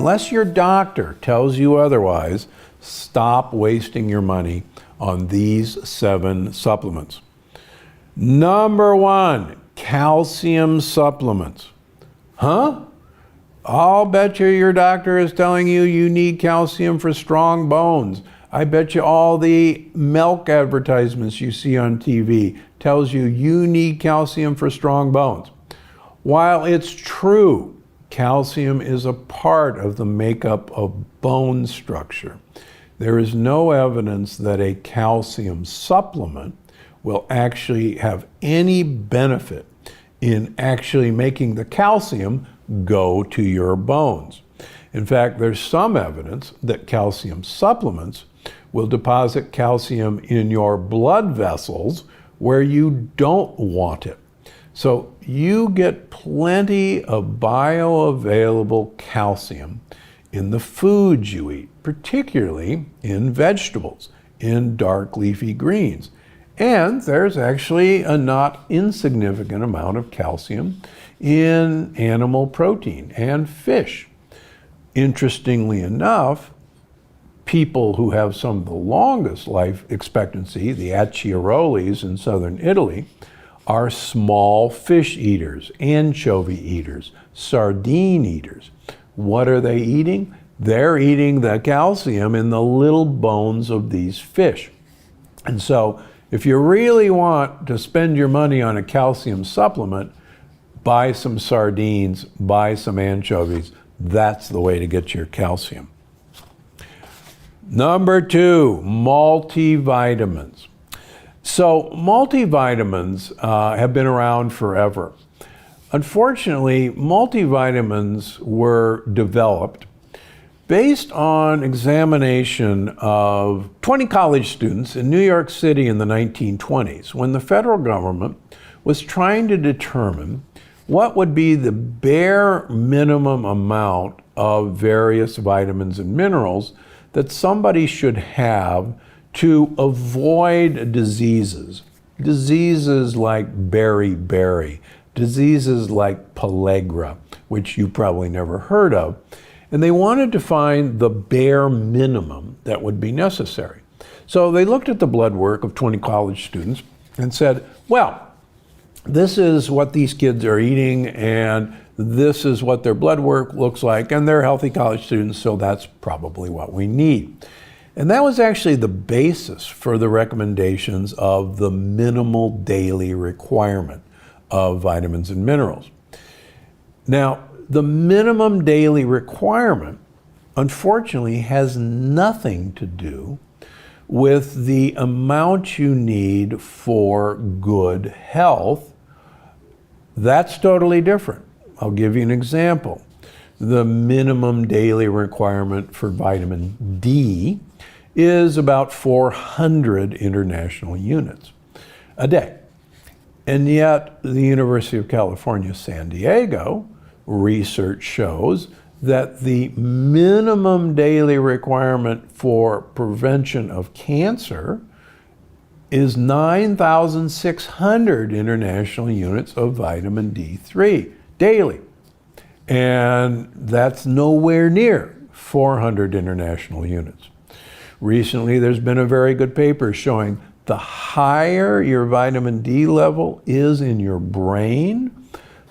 unless your doctor tells you otherwise, stop wasting your money on these 7 supplements. Number 1, calcium supplements. Huh? I'll bet you your doctor is telling you you need calcium for strong bones. I bet you all the milk advertisements you see on TV tells you you need calcium for strong bones. While it's true, calcium is a part of the makeup of bone structure, there is no evidence that a calcium supplement will actually have any benefit in actually making the calcium go to your bones. In fact, there's some evidence that calcium supplements will deposit calcium in your blood vessels where you don't want it. So you get plenty of bioavailable calcium in the foods you eat, particularly in vegetables, in dark leafy greens. And there's actually a not insignificant amount of calcium in animal protein and fish. Interestingly enough, people who have some of the longest life expectancy, the Acciarolis in southern Italy, are small fish eaters, anchovy eaters, sardine eaters. What are they eating? They're eating the calcium in the little bones of these fish. And so if you really want to spend your money on a calcium supplement, buy some sardines, buy some anchovies. That's the way to get your calcium. Number 2, multivitamins. So multivitamins have been around forever. Unfortunately, multivitamins were developed based on examination of 20 college students in New York City in the 1920s, when the federal government was trying to determine what would be the bare minimum amount of various vitamins and minerals that somebody should have to avoid diseases. Diseases like beriberi, diseases like pellagra, which you probably never heard of. And they wanted to find the bare minimum that would be necessary. So they looked at the blood work of 20 college students and said, well, this is what these kids are eating, and this is what their blood work looks like, and they're healthy college students, so that's probably what we need. And that was actually the basis for the recommendations of the minimal daily requirement of vitamins and minerals. Now, the minimum daily requirement, unfortunately, has nothing to do with the amount you need for good health. That's totally different. I'll give you an example. The minimum daily requirement for vitamin D is about 400 international units a day. And yet, the University of California, San Diego, research shows that the minimum daily requirement for prevention of cancer is 9,600 international units of vitamin D3 daily. And that's nowhere near 400 international units. Recently, there's been a very good paper showing the higher your vitamin D level is in your brain,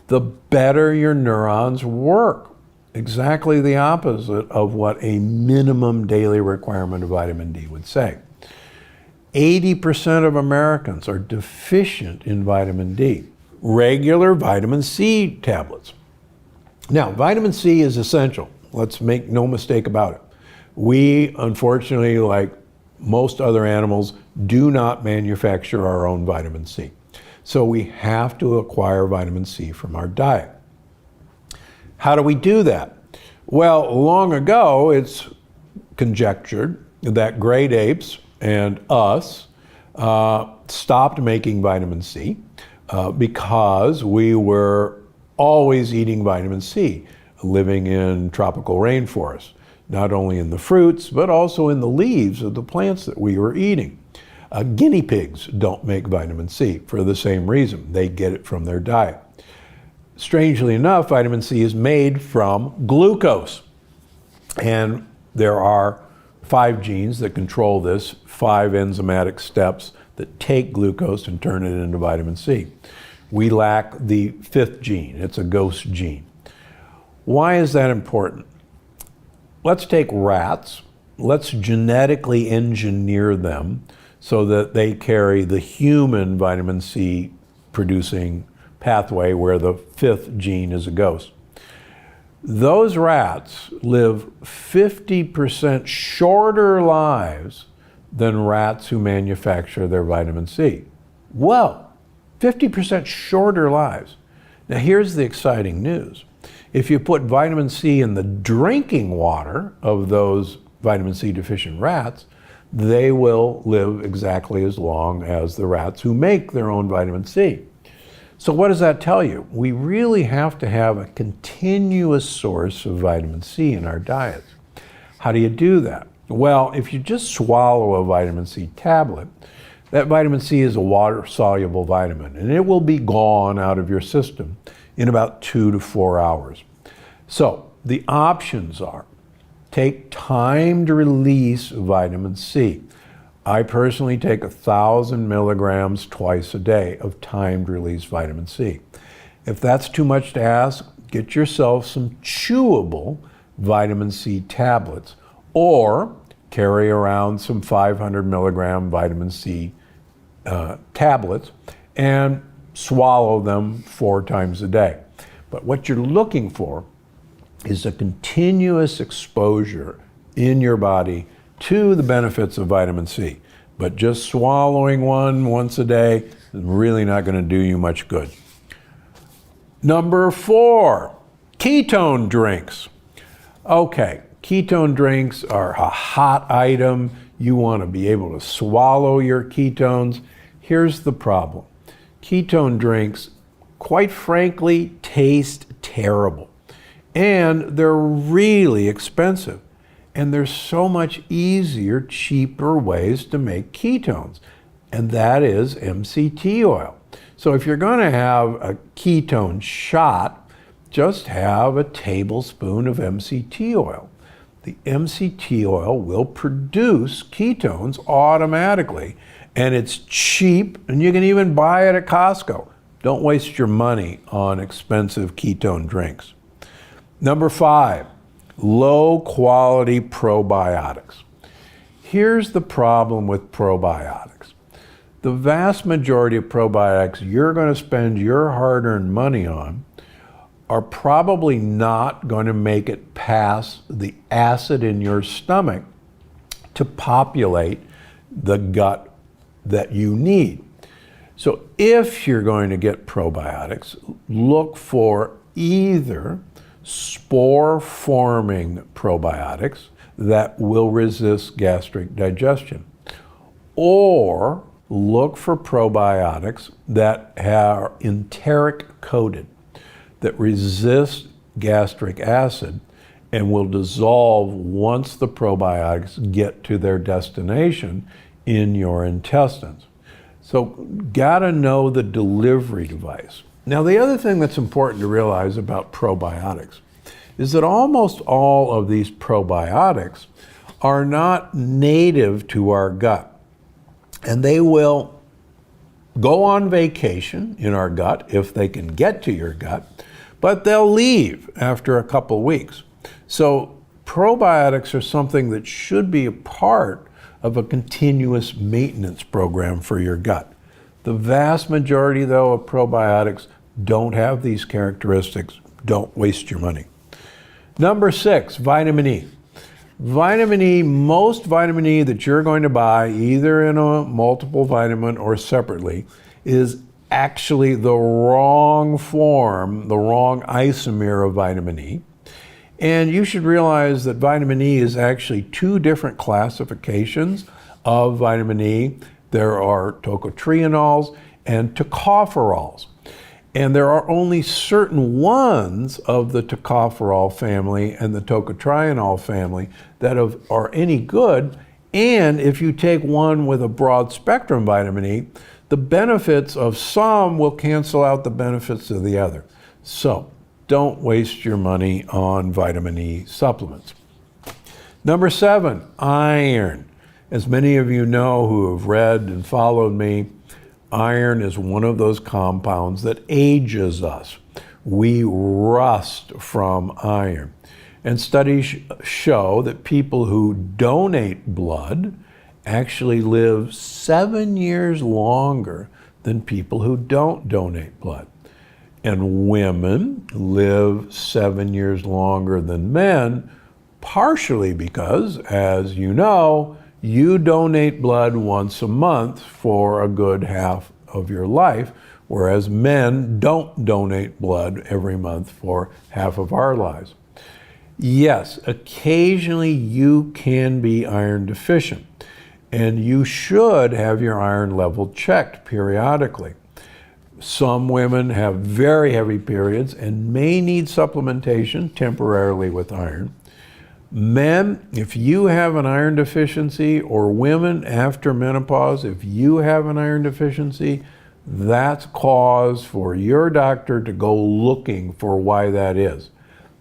the better your neurons work. Exactly the opposite of what a minimum daily requirement of vitamin D would say. 80% of Americans are deficient in vitamin D. Regular vitamin C tablets. Now, vitamin C is essential. Let's make no mistake about it. We, unfortunately, like most other animals, do not manufacture our own vitamin C. So we have to acquire vitamin C from our diet. How do we do that? Well, long ago, it's conjectured that great apes and us stopped making vitamin C because we were always eating vitamin C, living in tropical rainforests, not only in the fruits, but also in the leaves of the plants that we were eating. Guinea pigs don't make vitamin C for the same reason. They get it from their diet. Strangely enough, vitamin C is made from glucose. And there are 5 genes that control this, 5 enzymatic steps that take glucose and turn it into vitamin C. We lack the 5th gene. It's a ghost gene. Why is that important? Let's take rats. Let's genetically engineer them so that they carry the human vitamin C producing pathway where the 5th gene is a ghost. Those rats live 50% shorter lives than rats who manufacture their vitamin C. Whoa, 50% shorter lives. Now here's the exciting news. If you put vitamin C in the drinking water of those vitamin C deficient rats, they will live exactly as long as the rats who make their own vitamin C. So what does that tell you? We really have to have a continuous source of vitamin C in our diets. How do you do that? Well, if you just swallow a vitamin C tablet, that vitamin C is a water-soluble vitamin, and it will be gone out of your system in about 2 to 4 hours. So the options are take timed release vitamin C. I personally take 1,000 milligrams twice a day of timed release vitamin C. If that's too much to ask, get yourself some chewable vitamin C tablets or carry around some 500 milligram vitamin C tablets and swallow them 4 times a day. But what you're looking for is a continuous exposure in your body to the benefits of vitamin C. But just swallowing one once a day is really not going to do you much good. Number 4, ketone drinks. Okay, ketone drinks are a hot item. You want to be able to swallow your ketones. Here's the problem. Ketone drinks, quite frankly, taste terrible. And they're really expensive. And there's so much easier, cheaper ways to make ketones. And that is MCT oil. So if you're going to have a ketone shot, just have a tablespoon of MCT oil. The MCT oil will produce ketones automatically. And it's cheap, and you can even buy it at Costco. Don't waste your money on expensive ketone drinks. Number 5, low quality probiotics. Here's the problem with probiotics. The vast majority of probiotics you're going to spend your hard-earned money on are probably not going to make it past the acid in your stomach to populate the gut that you need. So if you're going to get probiotics, look for either spore-forming probiotics that will resist gastric digestion, or look for probiotics that are enteric coated, that resist gastric acid and will dissolve once the probiotics get to their destination in your intestines. So gotta know the delivery device. Now the other thing that's important to realize about probiotics is that almost all of these probiotics are not native to our gut. And they will go on vacation in our gut if they can get to your gut, but they'll leave after a couple weeks. So probiotics are something that should be a part of a continuous maintenance program for your gut. The vast majority, though, of probiotics don't have these characteristics. Don't waste your money. Number 6, vitamin E. Vitamin E, most vitamin E that you're going to buy, either in a multiple vitamin or separately, is actually the wrong form, the wrong isomer of vitamin E. And you should realize that vitamin E is actually 2 different classifications of vitamin E. There are tocotrienols and tocopherols. And there are only certain ones of the tocopherol family and the tocotrienol family that are any good. And if you take one with a broad spectrum vitamin E, the benefits of some will cancel out the benefits of the other. So don't waste your money on vitamin E supplements. Number 7, iron. As many of you know who have read and followed me, iron is one of those compounds that ages us. We rust from iron. And studies show that people who donate blood actually live 7 years longer than people who don't donate blood. And women live 7 years longer than men, partially because, as you know, you donate blood once a month for a good half of your life, whereas men don't donate blood every month for half of our lives. Yes, occasionally you can be iron deficient, and you should have your iron level checked periodically. Some women have very heavy periods and may need supplementation temporarily with iron. Men, if you have an iron deficiency, or women after menopause, if you have an iron deficiency, that's cause for your doctor to go looking for why that is.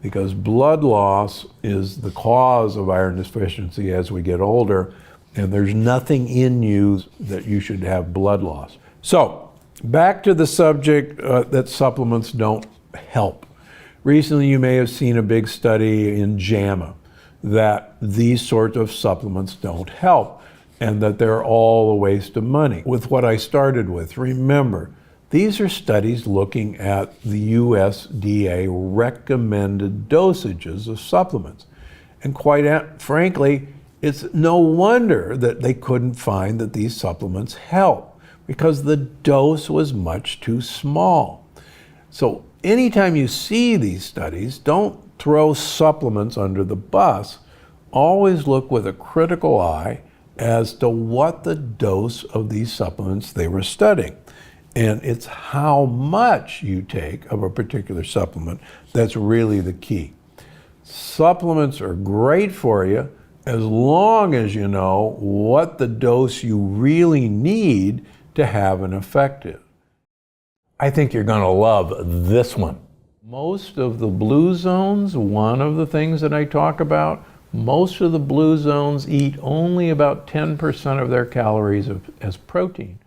Because blood loss is the cause of iron deficiency as we get older, and there's nothing in you that you should have blood loss. So, back to the subject that supplements don't help. Recently you may have seen a big study in JAMA that these sorts of supplements don't help and that they're all a waste of money. With what I started with, remember, these are studies looking at the USDA recommended dosages of supplements. And quite frankly, it's no wonder that they couldn't find that these supplements help, because the dose was much too small. So anytime you see these studies, don't throw supplements under the bus. Always look with a critical eye as to what the dose of these supplements they were studying. And it's how much you take of a particular supplement that's really the key. Supplements are great for you as long as you know what the dose you really need to have an effective. I think you're going to love this one. Most of the blue zones, one of the things that I talk about, most of the blue zones eat only about 10% of their calories as protein.